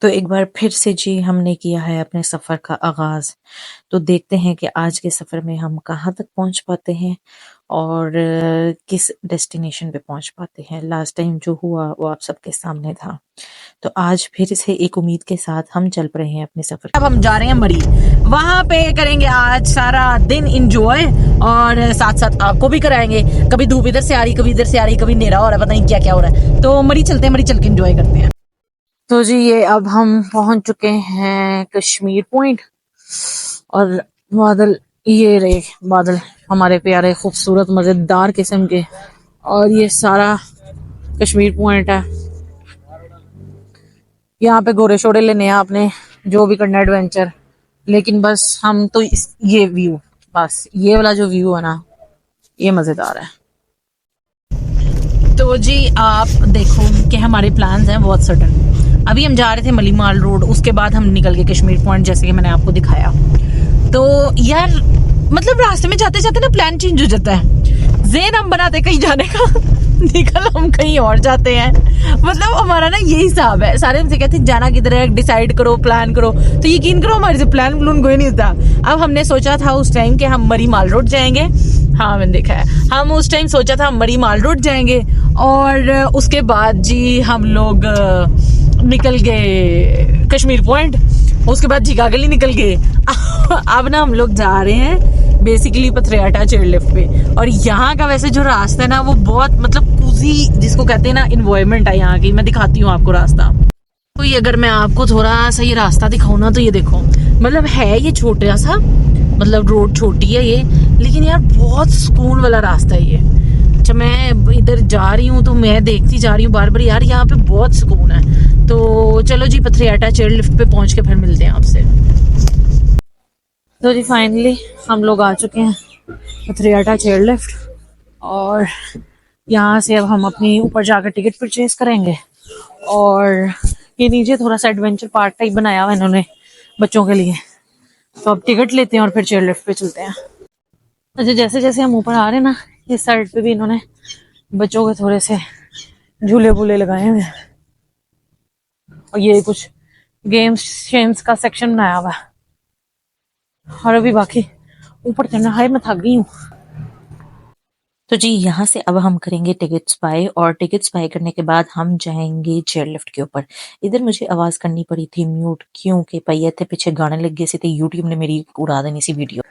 तो एक बार फिर से जी हमने किया है अपने सफ़र का आगाज़। तो देखते हैं कि आज के सफ़र में हम कहाँ तक पहुँच पाते हैं और किस डेस्टिनेशन पे पहुँच पाते हैं। लास्ट टाइम जो हुआ वो आप सबके सामने था। तो आज फिर से एक उम्मीद के साथ हम चल पड़े हैं अपने सफ़र। अब हम जा रहे हैं मरी, वहाँ पे करेंगे आज सारा दिन इंजॉय और साथ साथ आपको भी कराएंगे। कभी धूप इधर से आ रही, कभी इधर से आ रही, कभी अंधेरा हो रहा है, पता नहीं क्या क्या हो रहा है। तो मरी चलते हैं, मरी चल के इंजॉय करते हैं। तो जी ये अब हम पहुंच चुके हैं कश्मीर पॉइंट और बादल, ये रहे बादल हमारे प्यारे खूबसूरत मज़ेदार किस्म के, और ये सारा कश्मीर पॉइंट है। यहाँ पे घोड़े शोड़े लेने हैं आपने, जो भी करना एडवेंचर, लेकिन बस हम तो ये व्यू, बस ये वाला जो व्यू है ना, ये मज़ेदार है। तो जी आप देखो कि हमारे प्लान्स हैं बहुत सडन। अभी हम जा रहे थे मलीमाल रोड, उसके बाद हम निकल गए कश्मीर पॉइंट, जैसे कि मैंने आपको दिखाया। तो यार मतलब रास्ते में जाते जाते ना प्लान चेंज हो जाता है। ज़ेन हम बनाते कहीं जाने का निकल हम कहीं और जाते हैं। मतलब हमारा ना यही हिसाब है। सारे हमसे कहते हैं जाना किधर है, डिसाइड करो, प्लान करो। तो यकीन करो हमारे से प्लान कोई नहीं होता। अब हमने सोचा था उस टाइम कि हम मरी माल रोड जाएंगे। हाँ मैंने देखा है, हम उस टाइम सोचा था हम मरी माल रोड जाएंगे और उसके बाद जी हम लोग निकल गए कश्मीर पॉइंट, उसके बाद झीकागली निकल गए। अब ना हम लोग जा रहे हैं बेसिकली पथरियाटा चेयरलिफ्ट पे। और यहाँ का वैसे जो रास्ता है ना वो बहुत मतलब कूजी जिसको कहते हैं ना इन्वायरमेंट है यहाँ की। मैं दिखाती हूँ आपको रास्ता। तो ये अगर मैं आपको थोड़ा सा ये रास्ता दिखाऊँ ना, तो ये देखो, मतलब है ये छोटा सा, मतलब रोड छोटी है ये, लेकिन यार बहुत सुकून वाला रास्ता है ये। अच्छा मैं इधर जा रही हूँ तो मैं देखती जा रही हूँ बार बार, यार यहाँ पे बहुत सुकून है। तो चलो जी पथरियाटा चेयरलिफ्ट पे पहुँच के फिर मिलते हैं आपसे। तो जी फाइनली हम लोग आ चुके हैं पथरियाटा चेयरलिफ्ट, और यहाँ से अब हम अपनी ऊपर जाकर टिकट परचेज करेंगे। और ये नीचे थोड़ा सा एडवेंचर पार्क टाइप बनाया हुआ है इन्होंने बच्चों के लिए, तो अब टिकट लेते हैं और फिर चेयरलिफ्ट पे चलते हैं। अच्छा जैसे जैसे हम ऊपर आ रहे हैं ना, इस साइड पे भी इन्होंने बच्चों के थोड़े से झूले वूले लगाए हुए हैं, और ये कुछ गेम्स शेम्स का सेक्शन बनाया हुआ है। और अभी बाकी ऊपर चढ़ना है, मैं थक गई हूँ। तो जी यहाँ से अब हम करेंगे टिकट्स बाय, और टिकट्स बाय करने के बाद हम जाएंगे चेयरलिफ्ट के ऊपर। इधर मुझे आवाज करनी पड़ी थी म्यूट, क्योंकि पहिए थे पीछे गाने लग गए थे, यूट्यूब ने मेरी उड़ा देनी सी वीडियो।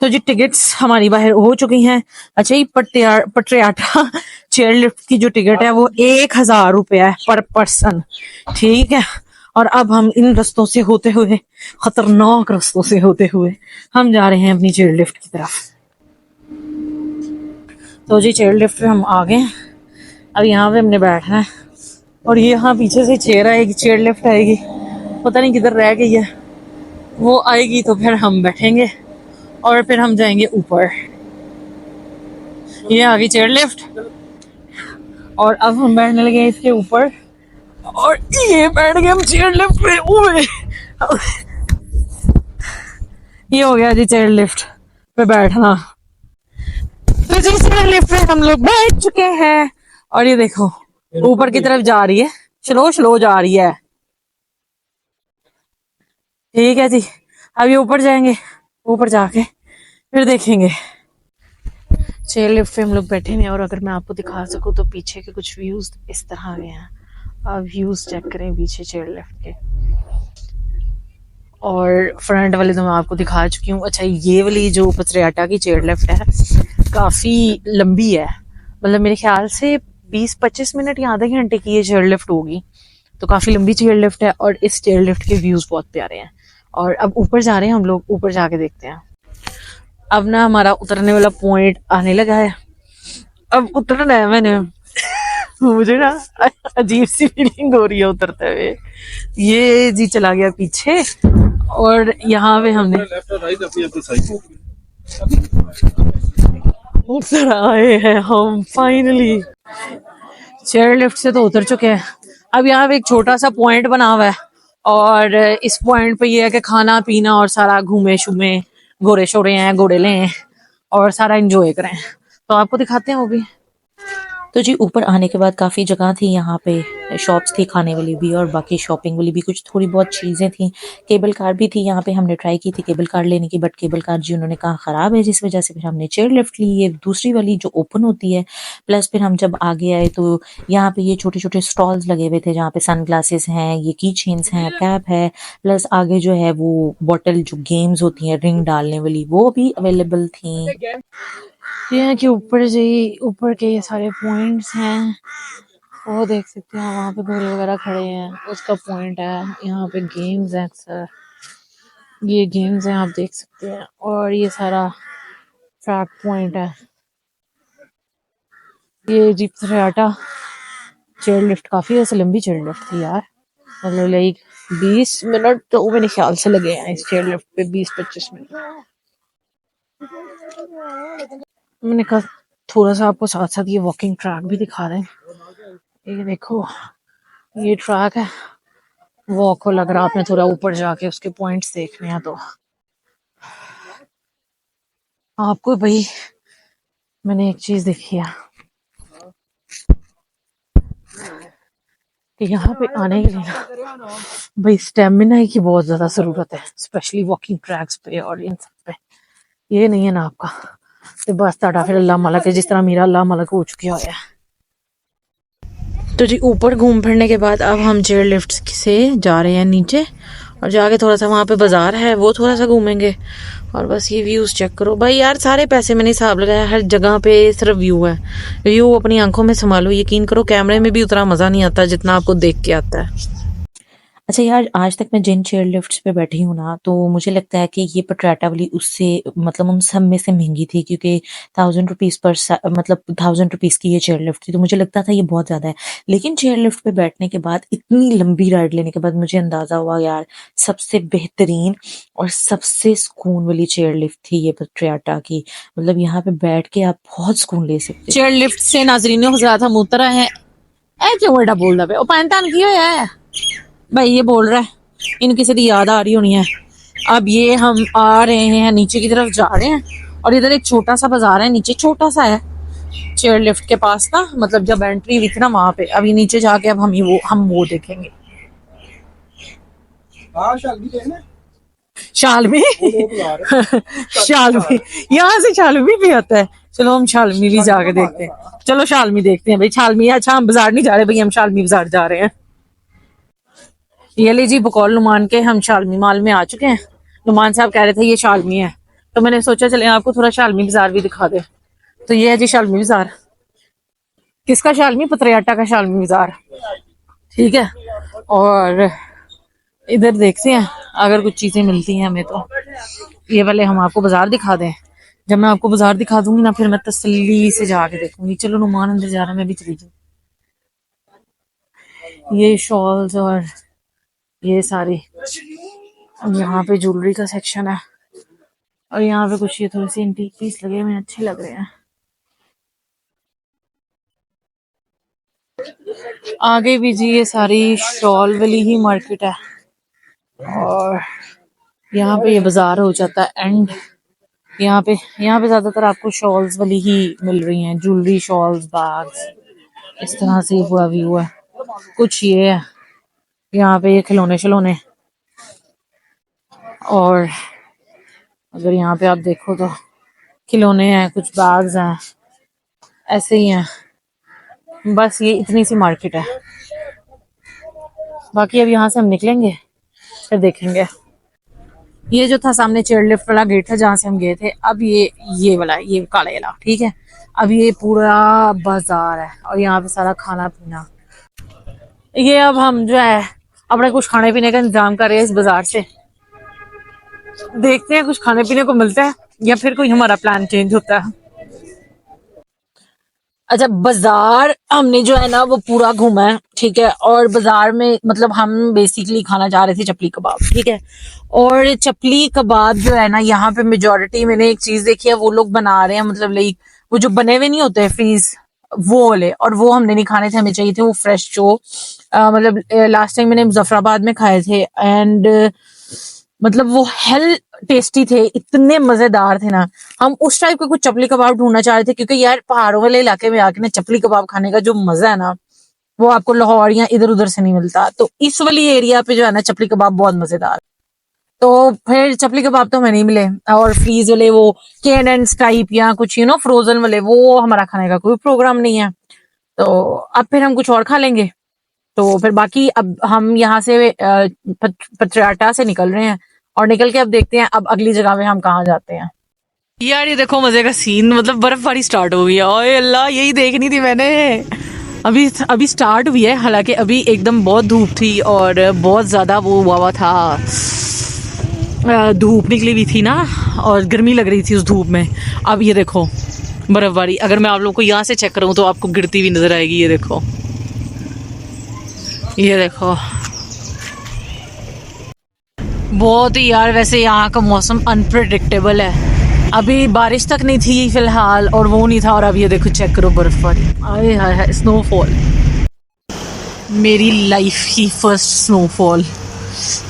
तो जी टिकट्स हमारी बाहर हो चुकी हैं। अच्छा ये पटरियाटा चेयरलिफ्ट की जो टिकट है वो 1000 रुपया है पर पर्सन, ठीक है। और अब हम इन रस्तों से होते हुए, खतरनाक रस्तों से होते हुए हम जा रहे हैं अपनी चेयरलिफ्ट की तरफ। तो जी चेयरलिफ्ट पे हम आ गए। अब यहाँ पे हमने बैठना है, और ये यहाँ पीछे से चेयर आएगी, चेयरलिफ्ट आएगी, पता नहीं किधर रह गई है, वो आएगी तो फिर हम बैठेंगे और फिर हम जाएंगे ऊपर। ये आ गई चेयरलिफ्ट और अब हम बैठने लगे इसके ऊपर, और ये बैठ गए हम चेयरलिफ्ट पे। ओए ये हो गया जी चेयरलिफ्ट पे बैठना। तो जी चेयरलिफ्ट पे हम लोग बैठ चुके हैं, और ये देखो ऊपर की तरफ जा रही है, स्लो स्लो जा रही है, ठीक है जी। अब ये ऊपर जाएंगे, ऊपर जाके फिर देखेंगे। चेयरलिफ्ट पे हम लोग बैठे हैं, और अगर मैं आपको दिखा सकूं तो पीछे के कुछ व्यूज इस तरह के हैं। आप व्यूज चेक करें पीछे चेयरलिफ्ट के, और फ्रंट वाले तो मैं आपको दिखा चुकी हूँ। अच्छा ये वाली जो पथरियाटा की चेयरलिफ्ट है काफी लंबी है, मतलब मेरे ख्याल से 20-25 मिनट या आधे घंटे की ये चेयरलिफ्ट होगी, तो काफी लंबी चेयरलिफ्ट है। और इस चेयरलिफ्ट के व्यूज बहुत प्यारे हैं। और अब ऊपर जा रहे हैं हम लोग, ऊपर जाके देखते हैं। अब ना हमारा उतरने वाला पॉइंट आने लगा है, अब उतरना है मैंने। मुझे ना अजीब सी फीलिंग हो रही है उतरते हुए। ये जी चला गया पीछे, और यहाँ पे हमने उतर आए हैं हम फाइनली। चेयरलिफ्ट से तो उतर चुके हैं। अब यहाँ पे एक छोटा सा पॉइंट बना हुआ है, और इस पॉइंट पे ये है कि खाना पीना और सारा घूमे शूमे, घोड़े शोरे हैं, घोड़े लें और सारा एंजॉय करें। तो आपको दिखाते हैं वो भी। तो जी ऊपर आने के बाद काफ़ी जगह थी, यहाँ पे शॉप्स थी खाने वाली भी और बाकी शॉपिंग वाली भी, कुछ थोड़ी बहुत चीज़ें थी। केबल कार भी थी यहाँ पे, हमने ट्राई की थी केबल कार लेने की, बट केबल कार जी उन्होंने कहा ख़राब है, जिस वजह से फिर हमने चेयर लिफ्ट ली, ये दूसरी वाली जो ओपन होती है। प्लस फिर हम जब आगे आए तो यहाँ पे ये छोटे छोटे स्टॉल्स लगे हुए थे, जहाँ पे सन ग्लासेस हैं, ये की चेन्स हैं, कैप है, प्लस आगे जो है वो बॉटल जो गेम्स होती हैं रिंग डालने वाली वो भी अवेलेबल थी। ये है कि ऊपर जी ऊपर के ये सारे पॉइंट्स हैं, वो देख सकते हैं, वहाँ पे घोड़े वगैरह खड़े हैं, उसका पॉइंट है। यहाँ पे गेम्स हैं अक्सर, ये गेम्स हैं आप देख सकते हैं, और ये सारा ट्रैक पॉइंट है। ये जीप थ्रियाटा चेयर लिफ्ट काफ़ी ऐसे लंबी चेयर लिफ्ट थी यार, मतलब लाइक 20 मिनट तो मेरे ख्याल से लगे हैं इस चेयर लिफ्ट पे, 20-25 मिनट। मैंने कहा थोड़ा सा आपको साथ साथ ये वॉकिंग ट्रैक भी दिखा दें। ये देखो ये ट्रैक है, वॉक हो लग रहा आपने थोड़ा ऊपर जाके उसके पॉइंट्स देखने हैं तो आपको भाई मैंने एक चीज देखी है कि यहाँ पे आने के लिए ना भाई स्टेमिना की बहुत ज्यादा जरूरत है, स्पेशली वॉकिंग ट्रैक्स पे और इन सब पे। ये नहीं है ना आपका तो बस ताड़ा फिर अल्लाह मालक है, जिस तरह मेरा अल्लाह मालक हो चुका है। तो जी ऊपर घूम फिरने के बाद अब हम चेयर लिफ्ट से जा रहे हैं नीचे, और जाके थोड़ा सा वहाँ पे बाजार है वो थोड़ा सा घूमेंगे, और बस ये व्यूज चेक करो भाई यार, सारे पैसे मैंने हिसाब लगाया, हर जगह पे सिर्फ व्यू है। व्यू अपनी आंखों में संभालो, यकीन करो कैमरे में भी उतना मजा नहीं आता जितना आपको देख के आता है। अच्छा यार, आज तक मैं जिन चेयर लिफ्ट्स पे बैठी हूँ ना, तो मुझे लगता है कि ये पटराटा वाली उससे मतलब उन सब में से महंगी थी, क्योंकि 1000 रुपीज़ मतलब 1000 रुपीज़ की ये चेयर लिफ्ट थी, तो मुझे लगता था ये बहुत ज़्यादा है। लेकिन चेयर लिफ्ट पे बैठने के बाद, इतनी लंबी राइड लेने के बाद मुझे अंदाज़ा हुआ यार, सबसे बेहतरीन और सबसे सुकून वाली चेयर लिफ्ट थी ये पटराटा की। मतलब यहाँ पे बैठ के आप बहुत सुकून ले सकते। चेयर लिफ्ट से नाजरीन हो ज्यादा हम उतर आए हैं। ए क्यों बेटा बोल रहा है ओ पैंतान की है भाई, ये बोल रहा है इनकी सीधी याद आ रही होनी है। अब ये हम आ रहे हैं नीचे की तरफ जा रहे हैं, और इधर एक छोटा सा बाजार है नीचे, छोटा सा है चेयर लिफ्ट के पास ना, मतलब जब एंट्री हुई थी ना वहां पे। अभी नीचे जाके अब हम वो देखेंगे। शालमी शालमी यहाँ से शालमी भी आता है। चलो हम शालमी भी जाके देखते हैं, चलो शालमी देखते हैं भाई। शालमी अच्छा हम बाजार नहीं जा रहे भाई, हम शालमी बाजार जा रहे हैं। ये लीजिए बकौल नुमान के हम शालमी माल में आ चुके हैं। नुमान साहब कह रहे थे ये शालमी है, तो मैंने सोचा चले आपको थोड़ा शालमी बाजार भी दिखा दे। तो ये है जी शालमी बाजार। किसका शालमी? पतरियाटा का शालमी बाजार, ठीक है। और इधर देखते हैं अगर कुछ चीजें मिलती हैं हमें, तो ये वाले हम आपको बाजार दिखा दें। जब मैं आपको बाजार दिखा दूंगी ना, फिर मैं तसल्ली से जाके देखूंगी। चलो नुमान अंदर जा रहा है, मैं भी चली जाऊँ। ये शॉल्स और ये सारी, यहाँ पे ज्वेलरी का सेक्शन है, और यहाँ पे कुछ ये थोड़े से एंटीक पीस लगे हुए अच्छे लग रहे हैं। आगे भी जी ये सारी शॉल वाली ही मार्केट है, और यहाँ पे ये बाजार हो जाता है एंड। यहाँ पे ज्यादातर आपको शॉल्स वाली ही मिल रही हैं, ज्वेलरी, शॉल्स, बैग्स, इस तरह से हुआ व्यू है। कुछ ये है यहाँ पे, ये खिलौने शिलौने, और अगर यहाँ पे आप देखो तो खिलौने हैं, कुछ बैग्स हैं, ऐसे ही हैं। बस ये इतनी सी मार्केट है। बाकी अब यहाँ से हम निकलेंगे फिर देखेंगे। ये जो था सामने चेयर लिफ्ट वाला गेट था जहाँ से हम गए थे, अब ये वाला, ये काला वाला, ठीक है। अब ये पूरा बाजार है, और यहाँ पे सारा खाना पीना। ये अब हम जो है अपने कुछ खाने पीने का इंतजाम कर रहे हैं इस बाजार से। देखते हैं कुछ खाने पीने को मिलता है या फिर कोई हमारा प्लान चेंज होता है। अच्छा, बाजार हमने जो है ना वो पूरा घूमा है, ठीक है। और बाजार में मतलब हम बेसिकली खाना चाह रहे थे चपली कबाब, ठीक है। और चपली कबाब जो है ना, यहाँ पे मेजोरिटी मैंने एक चीज देखी है, वो लोग बना रहे हैं, मतलब लाइक वो जो बने हुए नहीं होते फ्रीज, वो वाले। और वो हमने नहीं खाने थे, हमें चाहिए थे वो फ्रेश जो मतलब लास्ट टाइम मैंने मुजफ्फराबाद में खाए थे, एंड मतलब वो हेल टेस्टी थे, इतने मजेदार थे ना। हम उस टाइप के कुछ चपली कबाब ढूंढना चाह रहे थे, क्योंकि यार पहाड़ों वाले इलाके में आके ना चपली कबाब खाने का जो मजा है ना, वो आपको लाहौर या इधर उधर से नहीं मिलता। तो इस वाली एरिया पे जो है ना चपली कबाब बहुत मजेदार। तो फिर चपली कबाब तो हमें नहीं मिले, और फ्रीज वाले वो कैडेंस टाइप या कुछ फ्रोजन वाले, वो हमारा खाने का कोई प्रोग्राम नहीं है। तो अब फिर हम कुछ और खा लेंगे। तो फिर बाकी अब हम यहाँ से पथराटा से निकल रहे हैं, और निकल के अब देखते हैं अब अगली जगह में हम कहाँ जाते हैं। यार ये देखो मजे का सीन, मतलब बर्फबारी स्टार्ट हो गई है। ओए अल्लाह, यही देखनी थी मैंने। अभी अभी स्टार्ट हुई है, हालांकि अभी एकदम बहुत धूप थी और बहुत ज्यादा वो हुआ था, धूप निकली हुई थी ना, और गर्मी लग रही थी उस धूप में। अब ये देखो बर्फबारी, अगर मैं आप लोगों को यहाँ से चेक करूँ तो आपको गिरती हुई नजर आएगी। ये देखो, ये देखो, बहुत ही यार। वैसे यहाँ का मौसम अनप्रेडिक्टेबल है। अभी बारिश तक नहीं थी फिलहाल, और वो नहीं था, और अब ये देखो चेक करो बर्फबारी। आए हाय हाय, स्नोफॉल, मेरी लाइफ की फर्स्ट स्नोफॉल।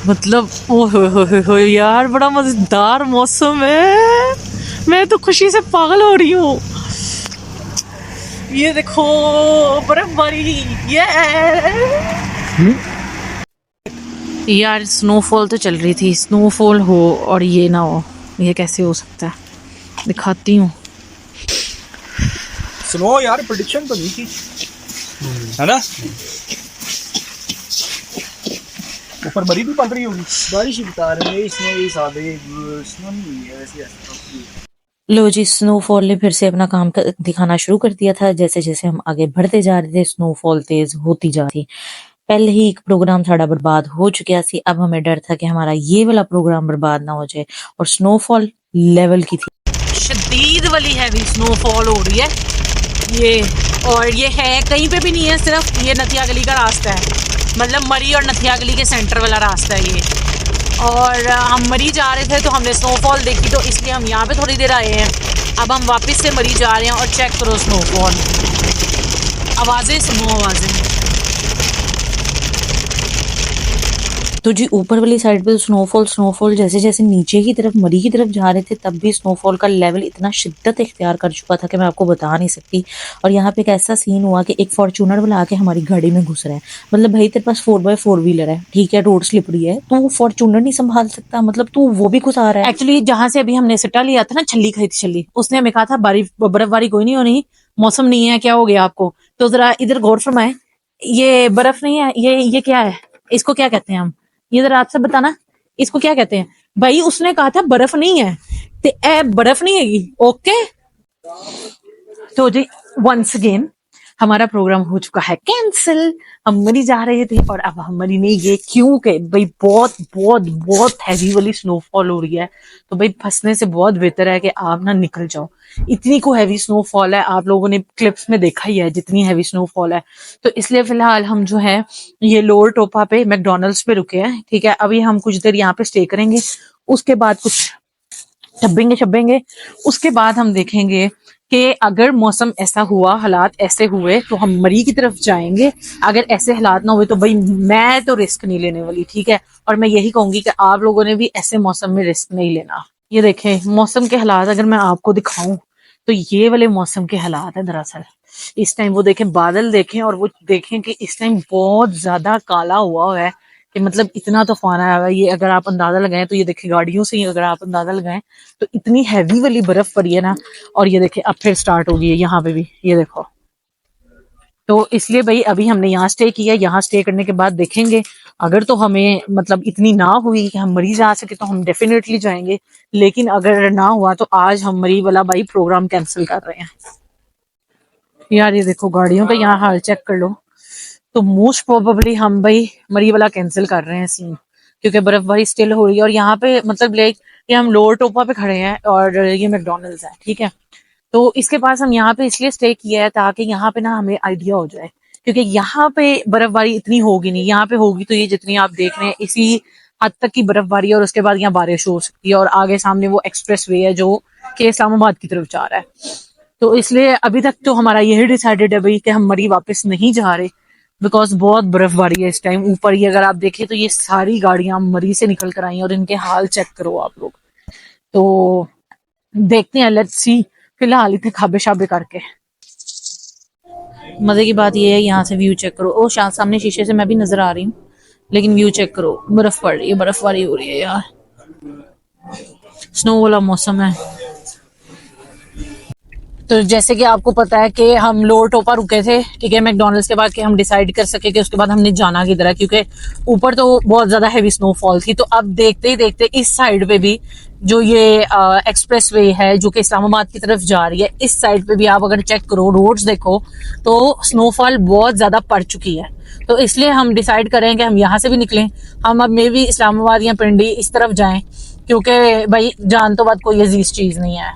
मतलब ओ यार, बड़ा मजेदार मौसम है। मैं तो खुशी से पागल हो रही हूँ। ये देखो बर्फबारी, ये यार स्नोफॉल तो चल रही थी, स्नोफॉल हो और ये ना हो, ये कैसे हो सकता है? दिखाती हूँ। स्नो यार प्रेडिक्शन तो नहीं थी, है ना? ऊपर बरी भी पड़ रही होगी, बारिश ही बता रहे हैं। इसमें ये सादे स्नो नहीं है वैसे। लो जी, स्नोफॉल ने फिर से अपना काम दिखाना शुरू कर दिया था। जैसे जैसे हम आगे बढ़ते जा रहे थे, स्नोफॉल तेज होती जा रही। पहले ही एक प्रोग्राम साड़ा बर्बाद हो चुका सी, अब हमें डर था कि हमारा ये वाला प्रोग्राम बर्बाद ना हो जाए। और स्नोफॉल लेवल की थी, शदीद वाली हैवी स्नोफॉल हो रही है ये। और ये है कहीं पे भी नहीं है, सिर्फ ये नथिया गली का रास्ता है, मतलब मरी और नथिया गली के सेंटर वाला रास्ता है ये। और हम मरी जा रहे थे तो हमने स्नोफॉल देखी, तो इसलिए हम यहाँ पे थोड़ी देर आए हैं। अब हम वापस से मरी जा रहे हैं, और चेक करो स्नोफॉल, आवाज़ें सुनो, आवाज़ें। तो जी ऊपर वाली साइड पे स्नोफॉल जैसे जैसे नीचे की तरफ मरी की तरफ जा रहे थे, तब भी स्नोफॉल का लेवल इतना शिद्दत इख्तियार कर चुका था कि मैं आपको बता नहीं सकती। और यहाँ पे एक ऐसा सीन हुआ कि एक फॉर्चूनर वाला आके हमारी गाड़ी में घुस रहा है। मतलब भाई तेरे पास 4x4 व्हीलर है, ठीक है, रोड स्लिपरी है, तो फॉर्चूनर नहीं संभाल सकता, मतलब तू वो भी घुसा रहा है। एक्चुअली जहां से अभी हमने सिट्टा लिया था ना, छल्ली खाई थी छल्ली, उसने हमें कहा था बर्फबारी कोई नहीं होनी, मौसम नहीं है, क्या हो गया आपको? तो जरा इधर गौर फरमाए, ये बर्फ नहीं है, ये क्या है, इसको क्या कहते हैं हम? ये जरा आपसे बताना, इसको क्या कहते हैं? भाई उसने कहा था बर्फ नहीं है, ते ए बर्फ नहीं हैगी। ओके, तो जी वंस अगेन हमारा प्रोग्राम हो चुका है कैंसिल। हम मरी जा रहे थे, और अब हम मरी नहीं गए, क्योंकि भाई बहुत बहुत बहुत हैवी वाली स्नोफॉल हो रही है। तो भाई फंसने से बहुत बेहतर है कि आप ना निकल जाओ। इतनी को हैवी स्नोफॉल है, आप लोगों ने क्लिप्स में देखा ही है जितनी हैवी स्नोफॉल है। तो इसलिए फिलहाल हम जो है ये लोअर टोपा पे मैकडोनल्ड्स पे रुके हैं, ठीक है। अभी हम कुछ देर यहाँ पे स्टे करेंगे, उसके बाद कुछ छब्बेंगे, उसके बाद हम देखेंगे कि अगर मौसम ऐसा हुआ, हालात ऐसे हुए, तो हम मरी की तरफ जाएंगे। अगर ऐसे हालात ना हुए तो भाई मैं तो रिस्क नहीं लेने वाली, ठीक है। और मैं यही कहूंगी कि आप लोगों ने भी ऐसे मौसम में रिस्क नहीं लेना। ये देखें मौसम के हालात, अगर मैं आपको दिखाऊं तो ये वाले मौसम के हालात है दरअसल। इस टाइम वो देखें, बादल देखें, और वो देखें कि इस टाइम बहुत ज्यादा काला हुआ है, कि मतलब इतना तूफान आया हुआ है। ये अगर आप अंदाजा लगाएं तो ये देखें, गाड़ियों से ही अगर आप अंदाजा लगाएं तो इतनी हैवी वाली बर्फ पड़ी है ना। और ये देखें अब फिर स्टार्ट हो गई है यहाँ पे भी, ये देखो। तो इसलिए भाई अभी हमने यहाँ स्टे किया, यहाँ स्टे करने के बाद देखेंगे, अगर तो हमें मतलब इतनी ना हुई कि हम मरी जा सके तो हम डेफिनेटली जाएंगे, लेकिन अगर ना हुआ तो आज हम मरी वाला भाई प्रोग्राम कैंसिल कर रहे हैं। यार ये देखो गाड़ियों का यहाँ हाल चेक कर लो। तो मोस्ट प्रोबेबली हम भाई मरी वाला कैंसिल कर रहे हैं सीन, क्योंकि बर्फबारी स्टिल हो रही है। और यहाँ पे मतलब लाइक ये हम लोअर टोपा पे खड़े हैं, और ये मैकडोनल्ड्स है, ठीक है। तो इसके पास हम यहाँ पे इसलिए स्टे किया है ताकि यहाँ पे ना हमें आइडिया हो जाए, क्योंकि यहाँ पे बर्फबारी इतनी होगी नहीं। यहाँ पे होगी तो ये जितनी आप देख रहे हैं इसी हद तक की बर्फबारी, और उसके बाद यहाँ बारिश हो सकती है। और आगे सामने वो एक्सप्रेस वे है जो कि इस्लामाबाद की तरफ जा रहा है। तो इसलिए अभी तक तो हमारा यही डिसाइडेड है भाई कि हम मरी वापस नहीं जा रहे। बिकॉज बहुत बर्फबारी है इस टाइम। ऊपर ही अगर आप देखें तो ये सारी गाड़ियां मरी से निकल कर आई हैं और इनके हाल चेक करो आप लोग। तो देखते हैं, लेट्स सी। फिलहाल इतने खाबे शाबे करके। मजे की बात ये है, यहाँ से व्यू चेक करो। ओ शायद सामने शीशे से मैं भी नजर आ रही हूँ, लेकिन व्यू चेक करो, बर्फ पड़ रही है, बर्फबारी हो रही है यार, स्नो वाला मौसम है। तो जैसे कि आपको पता है कि हम लोअर टोपा रुके थे, ठीक है, मैकडॉनल्ड्स के बाद, कि हम डिसाइड कर सके कि उसके बाद हमने जाना किधर है, क्योंकि ऊपर तो बहुत ज्यादा हैवी स्नोफॉल थी। तो अब देखते ही देखते इस साइड पे भी जो ये एक्सप्रेस वे है जो कि इस्लामाबाद की तरफ जा रही है, इस साइड पे भी आप अगर चेक करो, रोड्स देखो, तो स्नोफॉल बहुत ज्यादा पड़ चुकी है। तो इसलिए हम डिसाइड करें कि हम यहाँ से भी निकलें, हम अब मे भी इस्लामाबाद या पिंडी इस तरफ जाएं, क्योंकि भाई जान तो बात कोई अजीज चीज नहीं है।